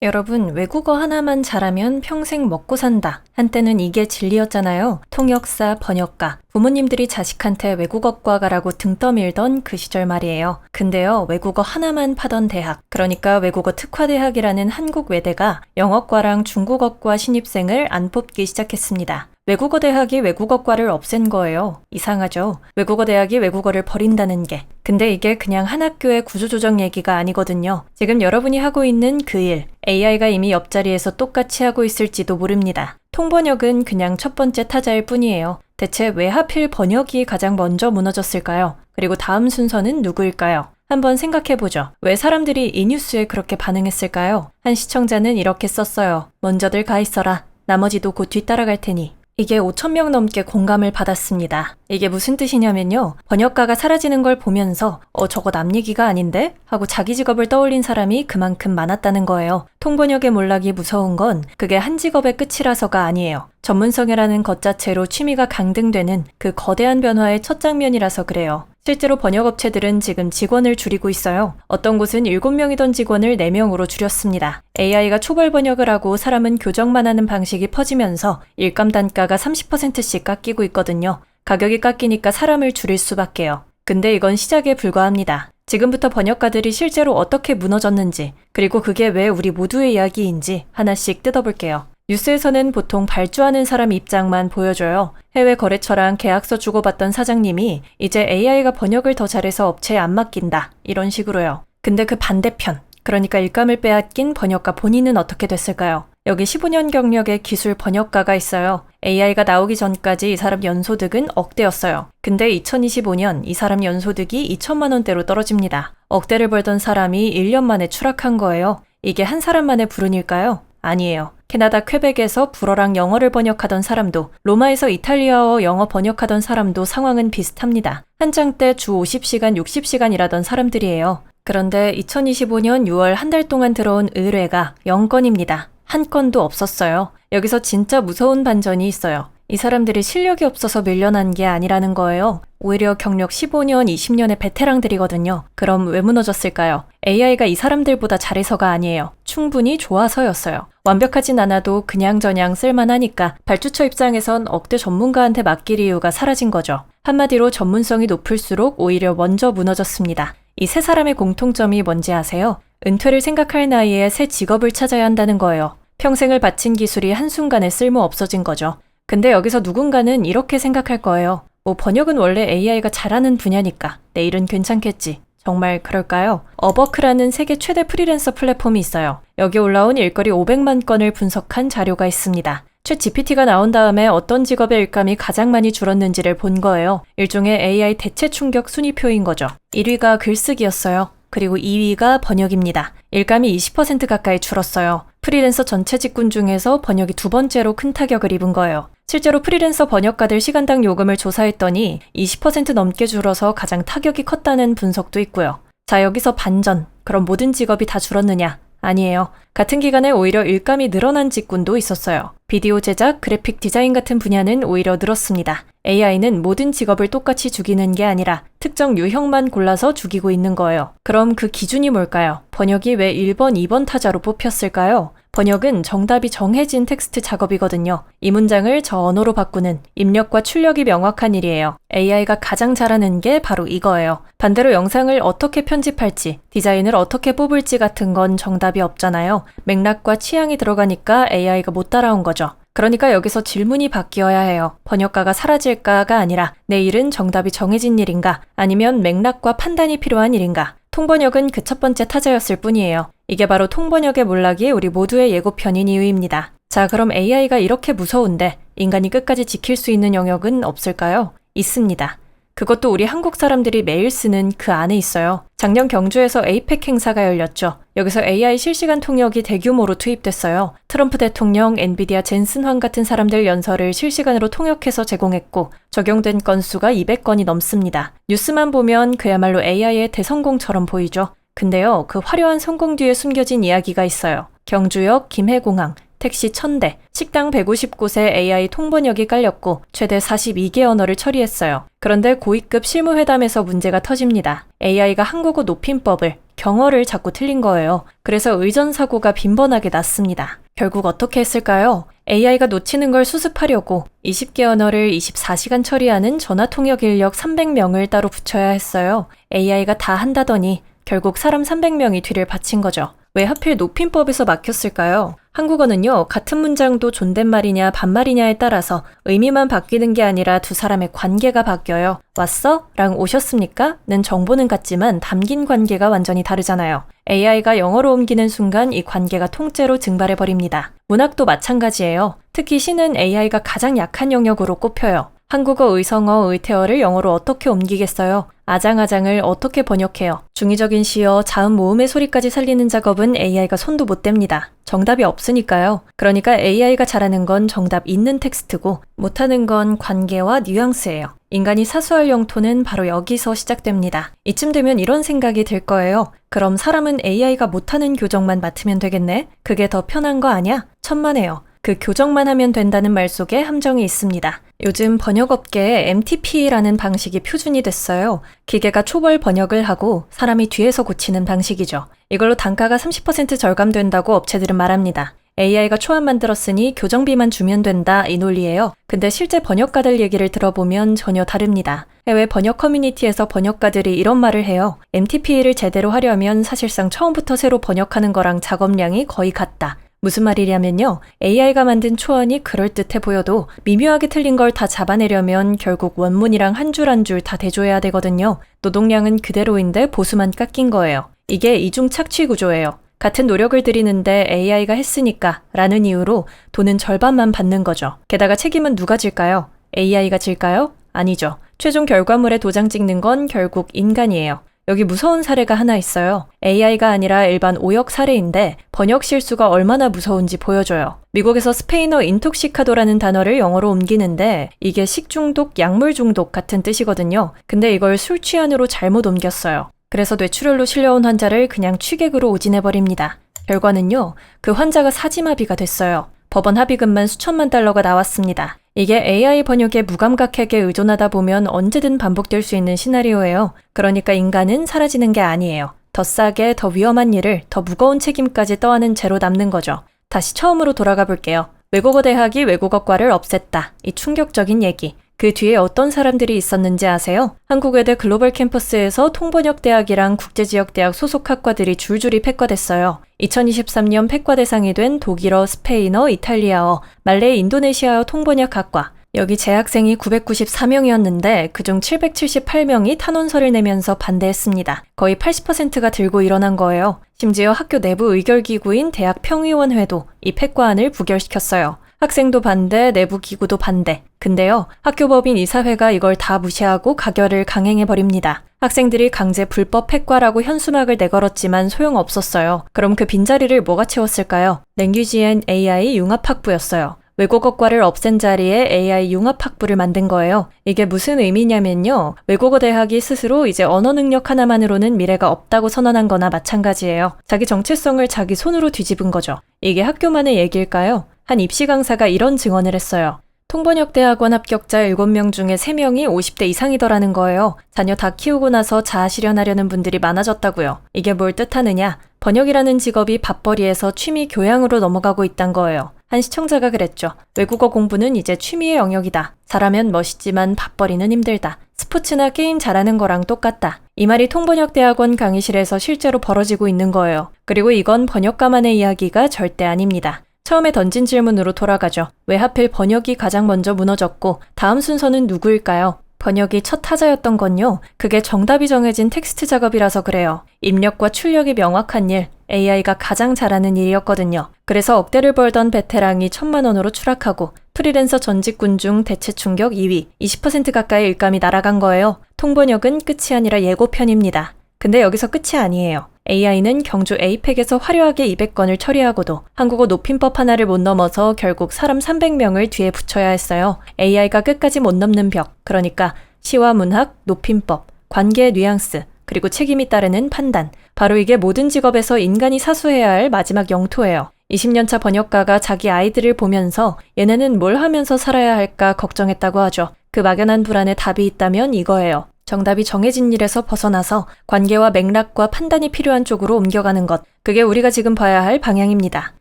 여러분, 외국어 하나만 잘하면 평생 먹고 산다. 한때는 이게 진리였잖아요. 통역사, 번역가. 부모님들이 자식한테 외국어과 가라고 등 떠밀던 그 시절 말이에요. 근데요, 외국어 하나만 파던 대학, 그러니까 외국어 특화대학이라는 한국 외대가 영어과랑 중국어과 신입생을 안 뽑기 시작했습니다. 외국어 대학이 외국어과를 없앤 거예요. 이상하죠? 외국어 대학이 외국어를 버린다는 게. 근데 이게 그냥 한 학교의 구조조정 얘기가 아니거든요. 지금 여러분이 하고 있는 그 일, AI가 이미 옆자리에서 똑같이 하고 있을지도 모릅니다. 통번역은 그냥 첫 번째 타자일 뿐이에요. 대체 왜 하필 번역이 가장 먼저 무너졌을까요? 그리고 다음 순서는 누구일까요? 한번 생각해보죠. 왜 사람들이 이 뉴스에 그렇게 반응했을까요? 한 시청자는 이렇게 썼어요. 먼저들 가 있어라. 나머지도 곧 뒤따라갈 테니. 이게 5,000명 넘게 공감을 받았습니다. 이게 무슨 뜻이냐면요. 번역가가 사라지는 걸 보면서 저거 남 얘기가 아닌데? 하고 자기 직업을 떠올린 사람이 그만큼 많았다는 거예요. 통번역의 몰락이 무서운 건 그게 한 직업의 끝이라서가 아니에요. 전문성이라는 것 자체로 취미가 강등되는 그 거대한 변화의 첫 장면이라서 그래요. 실제로 번역업체들은 지금 직원을 줄이고 있어요. 어떤 곳은 7명이던 직원을 4명으로 줄였습니다. AI가 초벌 번역을 하고 사람은 교정만 하는 방식이 퍼지면서 일감 단가가 30%씩 깎이고 있거든요. 가격이 깎이니까 사람을 줄일 수밖에요. 근데 이건 시작에 불과합니다. 지금부터 번역가들이 실제로 어떻게 무너졌는지, 그리고 그게 왜 우리 모두의 이야기인지 하나씩 뜯어볼게요. 뉴스에서는 보통 발주하는 사람 입장만 보여줘요. 해외 거래처랑 계약서 주고받던 사장님이 이제 AI가 번역을 더 잘해서 업체에 안 맡긴다. 이런 식으로요. 근데 그 반대편, 그러니까 일감을 빼앗긴 번역가 본인은 어떻게 됐을까요? 여기 15년 경력의 기술 번역가가 있어요. AI가 나오기 전까지 이 사람 연소득은 억대였어요. 근데 2025년 이 사람 연소득이 2천만 원대로 떨어집니다. 억대를 벌던 사람이 1년 만에 추락한 거예요. 이게 한 사람만의 불운일까요? 아니에요. 캐나다 퀘벡에서 불어랑 영어를 번역하던 사람도, 로마에서 이탈리아어 영어 번역하던 사람도 상황은 비슷합니다. 한창 때 주 50시간, 60시간 일하던 사람들이에요. 그런데 2025년 6월 한 달 동안 들어온 의뢰가 0건입니다. 한 건도 없었어요. 여기서 진짜 무서운 반전이 있어요. 이 사람들이 실력이 없어서 밀려난 게 아니라는 거예요. 오히려 경력 15년, 20년의 베테랑들이거든요. 그럼 왜 무너졌을까요? AI가 이 사람들보다 잘해서가 아니에요. 충분히 좋아서였어요. 완벽하진 않아도 그냥저냥 쓸만하니까 발주처 입장에선 억대 전문가한테 맡길 이유가 사라진 거죠. 한마디로 전문성이 높을수록 오히려 먼저 무너졌습니다. 이 세 사람의 공통점이 뭔지 아세요? 은퇴를 생각할 나이에 새 직업을 찾아야 한다는 거예요. 평생을 바친 기술이 한순간에 쓸모 없어진 거죠. 근데 여기서 누군가는 이렇게 생각할 거예요. 번역은 원래 AI가 잘하는 분야니까 내일은 괜찮겠지. 정말 그럴까요? 어버크라는 세계 최대 프리랜서 플랫폼이 있어요. 여기 올라온 일거리 500만 건을 분석한 자료가 있습니다. 챗 GPT가 나온 다음에 어떤 직업의 일감이 가장 많이 줄었는지를 본 거예요. 일종의 AI 대체 충격 순위표인 거죠. 1위가 글쓰기였어요. 그리고 2위가 번역입니다. 일감이 20% 가까이 줄었어요. 프리랜서 전체 직군 중에서 번역이 두 번째로 큰 타격을 입은 거예요. 실제로 프리랜서 번역가들 시간당 요금을 조사했더니 20% 넘게 줄어서 가장 타격이 컸다는 분석도 있고요. 자, 여기서 반전. 그럼 모든 직업이 다 줄었느냐? 아니에요. 같은 기간에 오히려 일감이 늘어난 직군도 있었어요. 비디오 제작, 그래픽 디자인 같은 분야는 오히려 늘었습니다. AI는 모든 직업을 똑같이 죽이는 게 아니라 특정 유형만 골라서 죽이고 있는 거예요. 그럼 그 기준이 뭘까요? 번역이 왜 1번, 2번 타자로 뽑혔을까요? 번역은 정답이 정해진 텍스트 작업이거든요. 이 문장을 저 언어로 바꾸는 입력과 출력이 명확한 일이에요. AI가 가장 잘하는 게 바로 이거예요. 반대로 영상을 어떻게 편집할지, 디자인을 어떻게 뽑을지 같은 건 정답이 없잖아요. 맥락과 취향이 들어가니까 AI가 못 따라온 거죠. 그러니까 여기서 질문이 바뀌어야 해요. 번역가가 사라질까가 아니라 내 일은 정답이 정해진 일인가? 아니면 맥락과 판단이 필요한 일인가? 통번역은 그 첫 번째 타자였을 뿐이에요. 이게 바로 통번역의 몰락이 우리 모두의 예고편인 이유입니다. 자, 그럼 AI가 이렇게 무서운데 인간이 끝까지 지킬 수 있는 영역은 없을까요? 있습니다. 그것도 우리 한국 사람들이 매일 쓰는 그 안에 있어요. 작년 경주에서 에이펙 행사가 열렸죠. 여기서 AI 실시간 통역이 대규모로 투입됐어요. 트럼프 대통령, 엔비디아 젠슨 황 같은 사람들 연설을 실시간으로 통역해서 제공했고 적용된 건수가 200건이 넘습니다. 뉴스만 보면 그야말로 AI의 대성공처럼 보이죠. 근데요, 그 화려한 성공 뒤에 숨겨진 이야기가 있어요. 경주역, 김해공항, 택시 1000대, 식당 150곳에 AI 통번역이 깔렸고 최대 42개 언어를 처리했어요. 그런데 고위급 실무회담에서 문제가 터집니다. AI가 한국어 높임법을, 경어를 자꾸 틀린 거예요. 그래서 의전사고가 빈번하게 났습니다. 결국 어떻게 했을까요? AI가 놓치는 걸 수습하려고 20개 언어를 24시간 처리하는 전화통역 인력 300명을 따로 붙여야 했어요. AI가 다 한다더니 결국 사람 300명이 뒤를 바친 거죠. 왜 하필 높임법에서 막혔을까요? 한국어는요, 같은 문장도 존댓말이냐 반말이냐에 따라서 의미만 바뀌는 게 아니라 두 사람의 관계가 바뀌어요. 왔어? 랑 오셨습니까? 는 정보는 같지만 담긴 관계가 완전히 다르잖아요. AI가 영어로 옮기는 순간 이 관계가 통째로 증발해버립니다. 문학도 마찬가지예요. 특히 시는 AI가 가장 약한 영역으로 꼽혀요. 한국어 의성어, 의태어를 영어로 어떻게 옮기겠어요? 아장아장을 어떻게 번역해요? 중의적인 시어, 자음 모음의 소리까지 살리는 작업은 AI가 손도 못 댑니다. 정답이 없으니까요. 그러니까 AI가 잘하는 건 정답 있는 텍스트고 못하는 건 관계와 뉘앙스예요. 인간이 사수할 영토는 바로 여기서 시작됩니다. 이쯤 되면 이런 생각이 들 거예요. 그럼 사람은 AI가 못하는 교정만 맡으면 되겠네? 그게 더 편한 거 아냐? 천만에요. 그 교정만 하면 된다는 말 속에 함정이 있습니다. 요즘 번역업계에 MTP라는 방식이 표준이 됐어요. 기계가 초벌 번역을 하고 사람이 뒤에서 고치는 방식이죠. 이걸로 단가가 30% 절감된다고 업체들은 말합니다. AI가 초안 만들었으니 교정비만 주면 된다 이 논리예요. 근데 실제 번역가들 얘기를 들어보면 전혀 다릅니다. 해외 번역 커뮤니티에서 번역가들이 이런 말을 해요. MTP를 제대로 하려면 사실상 처음부터 새로 번역하는 거랑 작업량이 거의 같다. 무슨 말이냐면요. AI가 만든 초안이 그럴듯해 보여도 미묘하게 틀린 걸 다 잡아내려면 결국 원문이랑 한 줄 한 줄 다 대조해야 되거든요. 노동량은 그대로인데 보수만 깎인 거예요. 이게 이중 착취 구조예요. 같은 노력을 들이는데 AI가 했으니까 라는 이유로 돈은 절반만 받는 거죠. 게다가 책임은 누가 질까요? AI가 질까요? 아니죠. 최종 결과물에 도장 찍는 건 결국 인간이에요. 여기 무서운 사례가 하나 있어요. AI가 아니라 일반 오역 사례인데 번역 실수가 얼마나 무서운지 보여줘요. 미국에서 스페인어 인톡시카도라는 단어를 영어로 옮기는데 이게 식중독, 약물 중독 같은 뜻이거든요. 근데 이걸 술 취한으로 잘못 옮겼어요. 그래서 뇌출혈로 실려온 환자를 그냥 취객으로 오진해버립니다. 결과는요, 그 환자가 사지마비가 됐어요. 법원 합의금만 수천만 달러가 나왔습니다. 이게 AI 번역의 무감각하게 의존하다 보면 언제든 반복될 수 있는 시나리오예요. 그러니까 인간은 사라지는 게 아니에요. 더 싸게, 더 위험한 일을, 더 무거운 책임까지 떠안은 채로 남는 거죠. 다시 처음으로 돌아가 볼게요. 외국어 대학이 외국어과를 없앴다. 이 충격적인 얘기. 그 뒤에 어떤 사람들이 있었는지 아세요? 한국외대 글로벌 캠퍼스에서 통번역대학이랑 국제지역대학 소속 학과들이 줄줄이 폐과됐어요. 2023년 폐과 대상이 된 독일어, 스페인어, 이탈리아어, 말레이, 인도네시아어 통번역 학과. 여기 재학생이 994명이었는데 그중 778명이 탄원서를 내면서 반대했습니다. 거의 80%가 들고 일어난 거예요. 심지어 학교 내부 의결기구인 대학평의원회도 이 폐과안을 부결시켰어요. 학생도 반대, 내부 기구도 반대. 근데요, 학교법인 이사회가 이걸 다 무시하고 가결을 강행해버립니다. 학생들이 강제 불법 폐과라고 현수막을 내걸었지만 소용없었어요. 그럼 그 빈자리를 뭐가 채웠을까요? 랭귀지 앤 AI 융합학부였어요. 외국어과를 없앤 자리에 AI 융합학부를 만든 거예요. 이게 무슨 의미냐면요. 외국어 대학이 스스로 이제 언어 능력 하나만으로는 미래가 없다고 선언한 거나 마찬가지예요. 자기 정체성을 자기 손으로 뒤집은 거죠. 이게 학교만의 얘기일까요? 한 입시 강사가 이런 증언을 했어요. 통번역대학원 합격자 7명 중에 3명이 50대 이상이더라는 거예요. 자녀 다 키우고 나서 자아실현하려는 분들이 많아졌다고요. 이게 뭘 뜻하느냐? 번역이라는 직업이 밥벌이에서 취미 교양으로 넘어가고 있단 거예요. 한 시청자가 그랬죠. 외국어 공부는 이제 취미의 영역이다. 잘하면 멋있지만 밥벌이는 힘들다. 스포츠나 게임 잘하는 거랑 똑같다. 이 말이 통번역대학원 강의실에서 실제로 벌어지고 있는 거예요. 그리고 이건 번역가만의 이야기가 절대 아닙니다. 처음에 던진 질문으로 돌아가죠. 왜 하필 번역이 가장 먼저 무너졌고 다음 순서는 누구일까요? 번역이 첫 타자였던 건요. 그게 정답이 정해진 텍스트 작업이라서 그래요. 입력과 출력이 명확한 일, AI가 가장 잘하는 일이었거든요. 그래서 억대를 벌던 베테랑이 1,000만 원으로 추락하고 프리랜서 전직군 중 대체 충격 2위, 20% 가까이 일감이 날아간 거예요. 통번역은 끝이 아니라 예고편입니다. 근데 여기서 끝이 아니에요. AI는 경주 에이펙에서 화려하게 200건을 처리하고도 한국어 높임법 하나를 못 넘어서 결국 사람 300명을 뒤에 붙여야 했어요. AI가 끝까지 못 넘는 벽, 그러니까 시와 문학, 높임법, 관계의 뉘앙스, 그리고 책임이 따르는 판단. 바로 이게 모든 직업에서 인간이 사수해야 할 마지막 영토예요. 20년차 번역가가 자기 아이들을 보면서 얘네는 뭘 하면서 살아야 할까 걱정했다고 하죠. 그 막연한 불안에 답이 있다면 이거예요. 정답이 정해진 일에서 벗어나서 관계와 맥락과 판단이 필요한 쪽으로 옮겨가는 것. 그게 우리가 지금 봐야 할 방향입니다.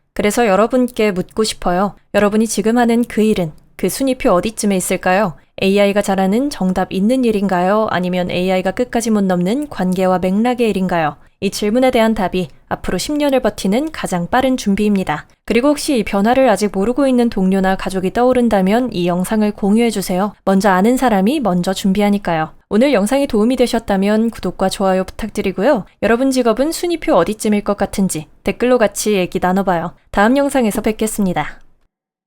그래서 여러분께 묻고 싶어요. 여러분이 지금 하는 그 일은 그 순위표 어디쯤에 있을까요? AI가 잘하는 정답 있는 일인가요? 아니면 AI가 끝까지 못 넘는 관계와 맥락의 일인가요? 이 질문에 대한 답이 앞으로 10년을 버티는 가장 빠른 준비입니다. 그리고 혹시 이 변화를 아직 모르고 있는 동료나 가족이 떠오른다면 이 영상을 공유해주세요. 먼저 아는 사람이 먼저 준비하니까요. 오늘 영상이 도움이 되셨다면 구독과 좋아요 부탁드리고요. 여러분 직업은 순위표 어디쯤일 것 같은지 댓글로 같이 얘기 나눠봐요. 다음 영상에서 뵙겠습니다.